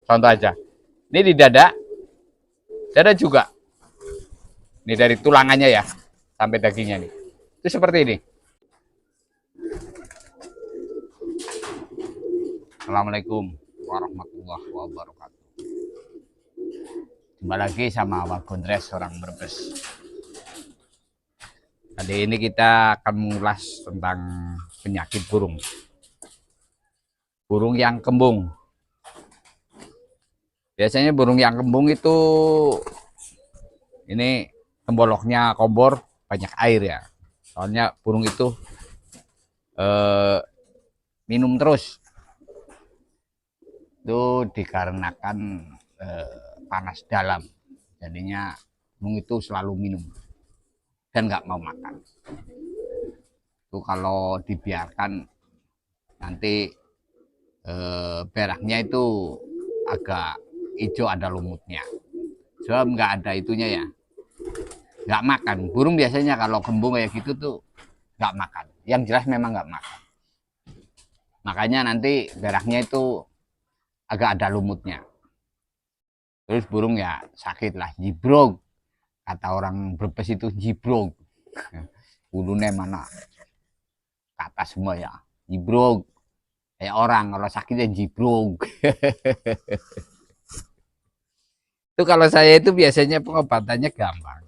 Contoh aja. Ini di dada. Dada juga. Ini dari tulangannya ya. Sampai dagingnya nih. Itu seperti ini. Assalamualaikum warahmatullahi wabarakatuh. Jumpa lagi sama Wak Gondres, orang Brebes. Kali ini kita akan mengulas tentang penyakit burung. Burung yang kembung. Biasanya burung yang kembung itu ini temboloknya kombor, banyak air ya. Soalnya burung itu minum terus. Itu dikarenakan panas dalam. Jadinya burung itu selalu minum dan nggak mau makan. Itu kalau dibiarkan nanti beraknya itu agak hijau, ada lumutnya. Sebab nggak ada itunya ya, nggak makan. Burung biasanya kalau kembung kayak gitu tuh nggak makan. Yang jelas memang nggak makan. Makanya nanti beraknya itu agak ada lumutnya. Terus burung ya sakit lah, jibrog. Kata orang Brebes itu jibrog. Bulunya mana? Kata semua ya, jibrog. Kayak orang kalau sakitnya jibrog. Itu kalau saya itu biasanya pengobatannya gampang.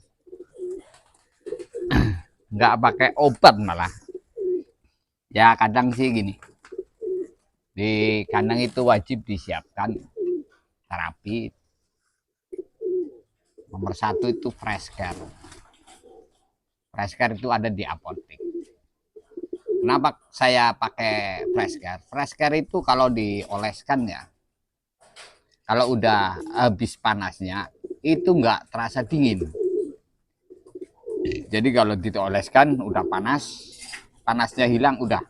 Nggak pakai obat malah. Ya kadang sih gini. Di kandang itu wajib disiapkan terapi. Nomor satu itu fresh care. Fresh care itu ada di apotek. Kenapa saya pakai fresh care? Fresh care itu kalau dioleskan ya, kalau udah habis panasnya, itu nggak terasa dingin. Jadi kalau dioleskan udah panas, panasnya hilang udah.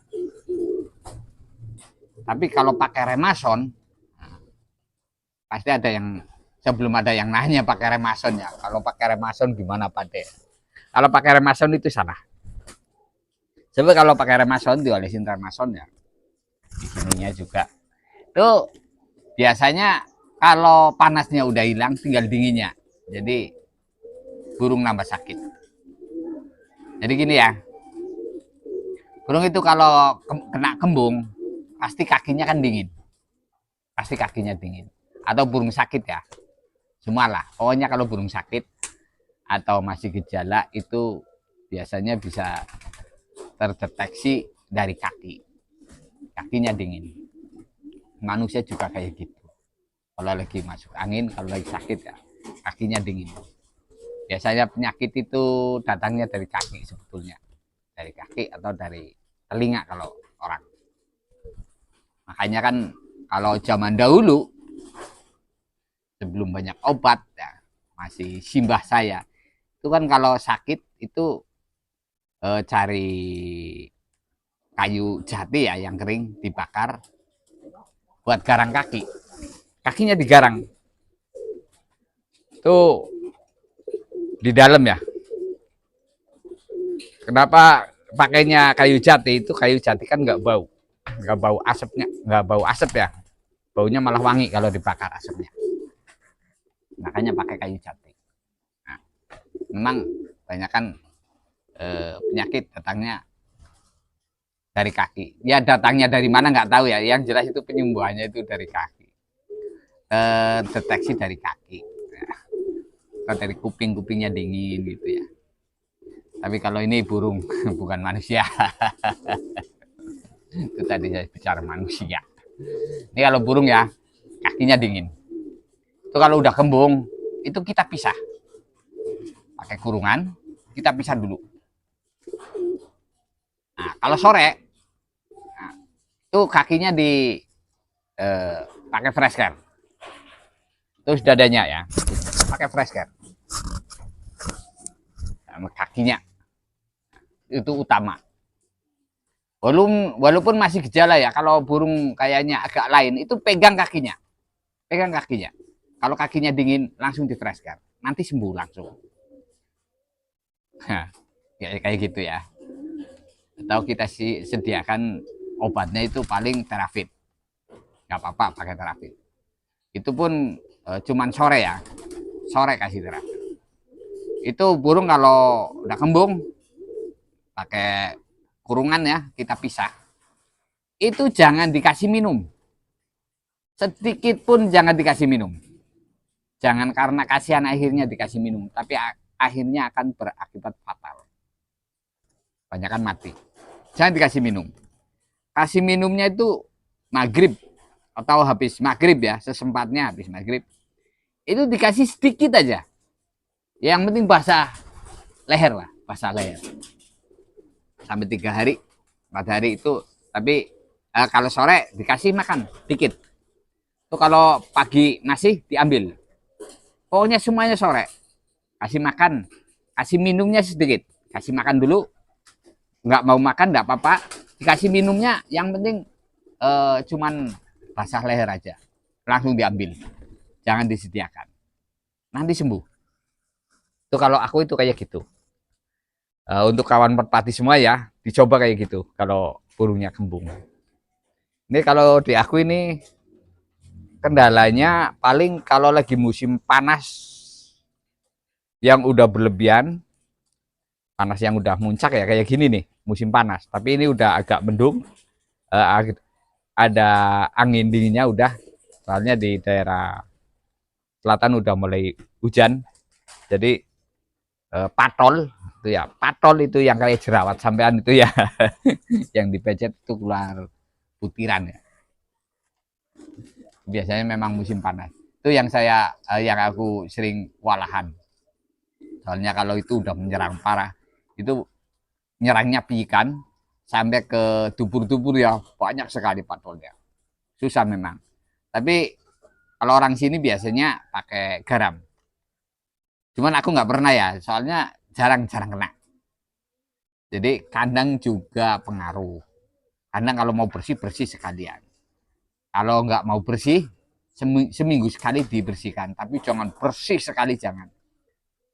Tapi kalau pakai remason, pasti ada yang sebelum ada yang nanya pakai remason ya. Kalau pakai remason gimana Pak De? Kalau pakai remason itu salah. Sebab kalau pakai remason diolesin remason ya. Di sininya juga. Itu biasanya kalau panasnya udah hilang tinggal dinginnya. Jadi burung nambah sakit. Jadi gini ya. Burung itu kalau kena kembung pasti kakinya kan dingin. Pasti kakinya dingin. Atau burung sakit ya. Semualah. Pokoknya kalau burung sakit atau masih gejala itu biasanya bisa terdeteksi dari kaki. Kakinya dingin. Manusia juga kayak gitu. Kalau lagi masuk angin, kalau lagi sakit ya kakinya dingin. Biasanya penyakit itu datangnya dari kaki sebetulnya. Dari kaki atau dari telinga kalau orang. Makanya kan kalau zaman dahulu sebelum banyak obat ya, masih simbah saya itu kan kalau sakit itu cari kayu jati ya yang kering dibakar buat garang kaki, kakinya digarang itu di dalam ya. Kenapa pakainya kayu jati? Itu kayu jati kan nggak bau asapnya, nggak bau asap ya, baunya malah wangi kalau dibakar asapnya. Makanya pakai kayu jati. Nah, memang banyak kan penyakit datangnya dari kaki. Ya datangnya dari mana nggak tahu ya. Yang jelas itu penyembuhannya itu dari kaki. Deteksi dari kaki. Ya. Atau dari kupingnya dingin gitu ya. Tapi kalau ini burung bukan manusia. Itu tadi saya bicara manusia. Ini kalau burung ya kakinya dingin. Itu kalau udah kembung itu kita pisah. Pakai kurungan kita pisah dulu. Nah, kalau sore nah, itu kakinya di pakai fresh care. Terus dadanya ya pakai fresh care. Nah, kakinya itu utama. Walaupun masih gejala ya, kalau burung kayaknya agak lain itu pegang kakinya. Pegang kakinya. Kalau kakinya dingin langsung di fresh care. Nanti sembuh langsung. Nah, kayak gitu ya. Atau kita sediakan obatnya itu paling terafit. Nggak apa-apa pakai terafit. Itu pun cuman sore ya, sore kasih terapi. Itu burung kalau udah kembung pakai kurungan ya, kita pisah. Itu jangan dikasih minum. Sedikit pun jangan dikasih minum. Jangan karena kasihan akhirnya dikasih minum, tapi akhirnya akan berakibat fatal. Banyak kan mati. Jangan dikasih minum. Kasih minumnya itu maghrib atau habis maghrib ya, sesempatnya habis maghrib. Itu dikasih sedikit aja. Yang penting basah leher lah, basah leher. Sampai 3 hari, 4 hari itu. Tapi kalau sore dikasih makan dikit. Itu kalau pagi masih diambil. Pokoknya semuanya sore. Kasih makan, kasih minumnya sedikit. Kasih makan dulu. Nggak mau makan nggak apa-apa. Dikasih minumnya, yang penting cuman basah leher aja. Langsung diambil. Jangan disediakan. Nanti sembuh. Itu kalau aku itu kayak gitu. Untuk kawan merpati semua ya, dicoba kayak gitu kalau burungnya kembung. Ini kalau di aku ini kendalanya paling kalau lagi musim panas yang udah berlebihan, panas yang udah muncak ya kayak gini nih, musim panas. Tapi ini udah agak mendung, ada angin dinginnya udah, soalnya di daerah selatan udah mulai hujan. Jadi patol itu ya, patol itu yang kayak jerawat sampean itu ya, yang dipecet itu keluar butiran ya. Biasanya memang musim panas. Itu yang yang aku sering walahan. Soalnya kalau itu udah menyerang parah, itu nyerangnya pikan sampai ke dubur-dubur ya, banyak sekali patolnya. Susah memang. Tapi kalau orang sini biasanya pakai garam. Cuman aku nggak pernah ya, soalnya jarang-jarang kena. Jadi kandang juga pengaruh. Kandang kalau mau bersih, bersih sekalian. Kalau nggak mau bersih, seminggu sekali dibersihkan. Tapi jangan bersih sekali, jangan.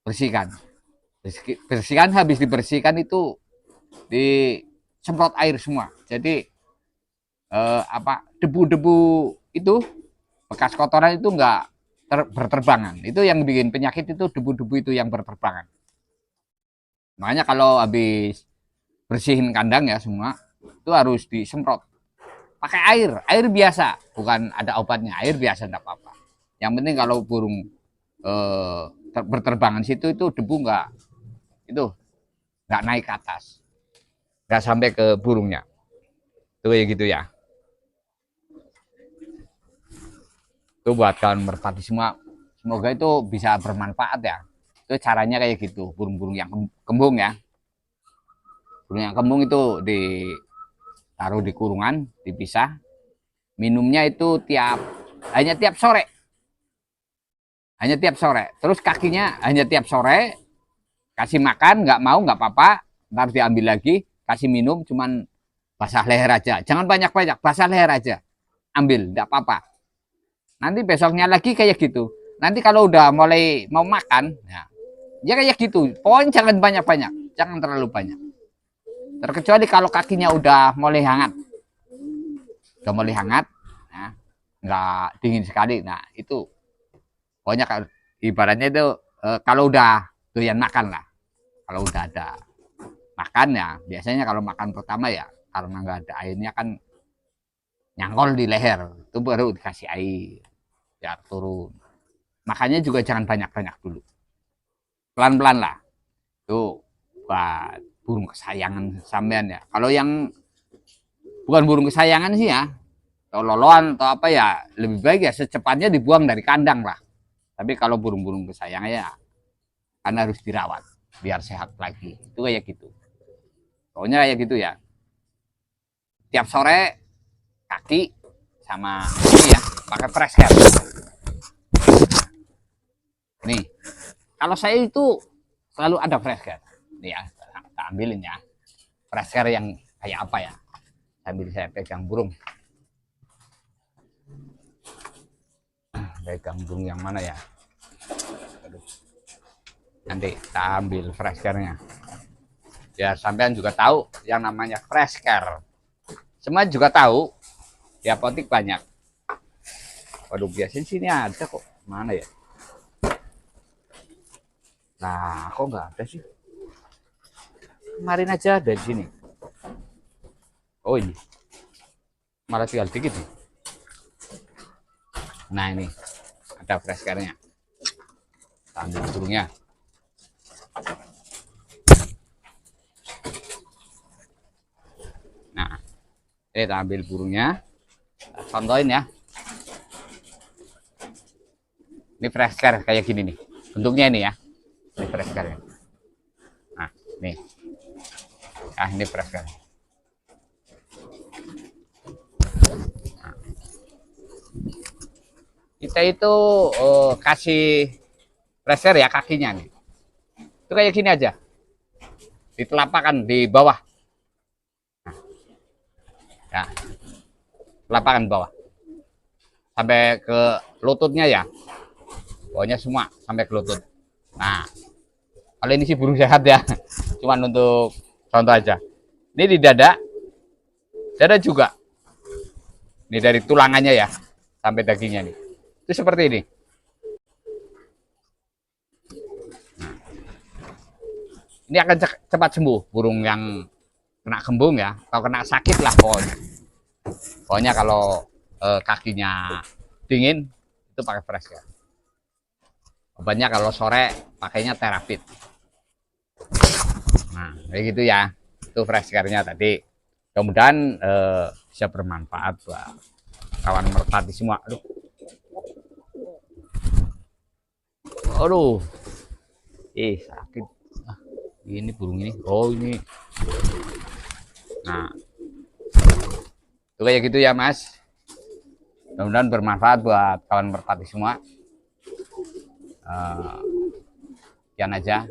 Bersihkan. Bersihkan, habis dibersihkan itu disemprot air semua. Jadi debu-debu itu, bekas kotoran itu nggak berterbangan. Itu yang bikin penyakit, itu debu-debu itu yang berterbangan. Makanya kalau habis bersihin kandang ya semua, itu harus disemprot pakai air biasa, bukan ada obatnya, air biasa enggak apa-apa. Yang penting kalau burung berterbangan situ, itu debu nggak naik ke atas, nggak sampai ke burungnya. Itu kayak gitu ya. Itu buat kawan merpati semua, semoga itu bisa bermanfaat ya. Itu caranya kayak gitu, burung-burung yang kembung ya. Burung yang kembung itu ditaruh di kurungan, dipisah. Minumnya itu hanya tiap sore. Hanya tiap sore. Terus kakinya hanya tiap sore. Kasih makan, nggak mau, nggak apa-apa. Ntar diambil lagi, kasih minum, cuman basah leher aja. Jangan banyak-banyak, basah leher aja. Ambil, nggak apa-apa. Nanti besoknya lagi kayak gitu. Nanti kalau udah mulai mau makan, ya kayak gitu. Pokoknya jangan banyak-banyak, jangan terlalu banyak. Terkecuali kalau kakinya udah mulai hangat. Udah mulai hangat, nah, nggak dingin sekali. Nah, itu pokoknya ibaratnya itu kalau udah doyan makan lah. Kalau udah ada makan ya, biasanya kalau makan pertama ya, karena nggak ada airnya kan nyangkol di leher. Itu baru dikasih air, biar turun. Makannya juga jangan banyak-banyak dulu. Pelan-pelan lah. Itu buat burung kesayangan sampean ya. Kalau yang bukan burung kesayangan sih ya, atau loloan atau apa ya, lebih baik ya secepatnya dibuang dari kandang lah. Tapi kalau burung-burung kesayangan ya, karena harus dirawat biar sehat lagi. Itu kayak gitu. Pokoknya kayak gitu ya. Tiap sore kaki sama ini ya, pakai fresh care. Nih, kalau saya itu selalu ada fresh care. Nih ya, kita ambilin ya. Fresh care yang kayak apa ya? Sambil saya pegang burung. Pegang burung yang mana ya? Aduh. Nanti kita ambil fresh care-nya. Biar sampean juga tahu yang namanya fresh care. Semua juga tahu, di apotek banyak. waduk biasa sini ada kok. Mana ya? Nah, kok nggak ada sih? Kemarin aja ada di sini. Oh ini, malah tinggal dikit nih. Nah ini, ada fresh care-nya. Ambil burungnya. Nah, kita ambil burungnya. Contohin ya. Ini fresh care kayak gini nih. Bentuknya ini ya. Ini fresh care. Nah, nih. Ah, ini fresh care. Nah. Kita itu kasih pressure ya kakinya nih. Itu kayak gini aja. Di telapak kan di bawah. Nah. Ya. Telapakan bawah. Sampai ke lututnya ya. Pokoknya semua sampai ke lutut. Nah, kalau ini sih burung sehat ya. Cuman untuk contoh aja. Ini di dada. Dada juga. Ini dari tulangannya ya. Sampai dagingnya nih. Itu seperti ini. Nah, ini akan cepat sembuh. Burung yang kena kembung ya. Atau kena sakit lah pokoknya. Pokoknya kalau kakinya dingin, itu pakai fresh care. Obatnya kalau sore pakainya terapit. Nah, kayak gitu ya. Itu fresh care-nya tadi. Mudah-mudahan bisa bermanfaat buat kawan merpati semua. Aduh. Aduh. Sakit. Ah, ini burung ini. Oh, ini. Nah. Itu kayak gitu ya, Mas. Mudah-mudahan bermanfaat buat kawan merpati semua. Sekian aja.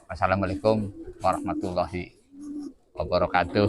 Wassalamualaikum warahmatullahi wabarakatuh.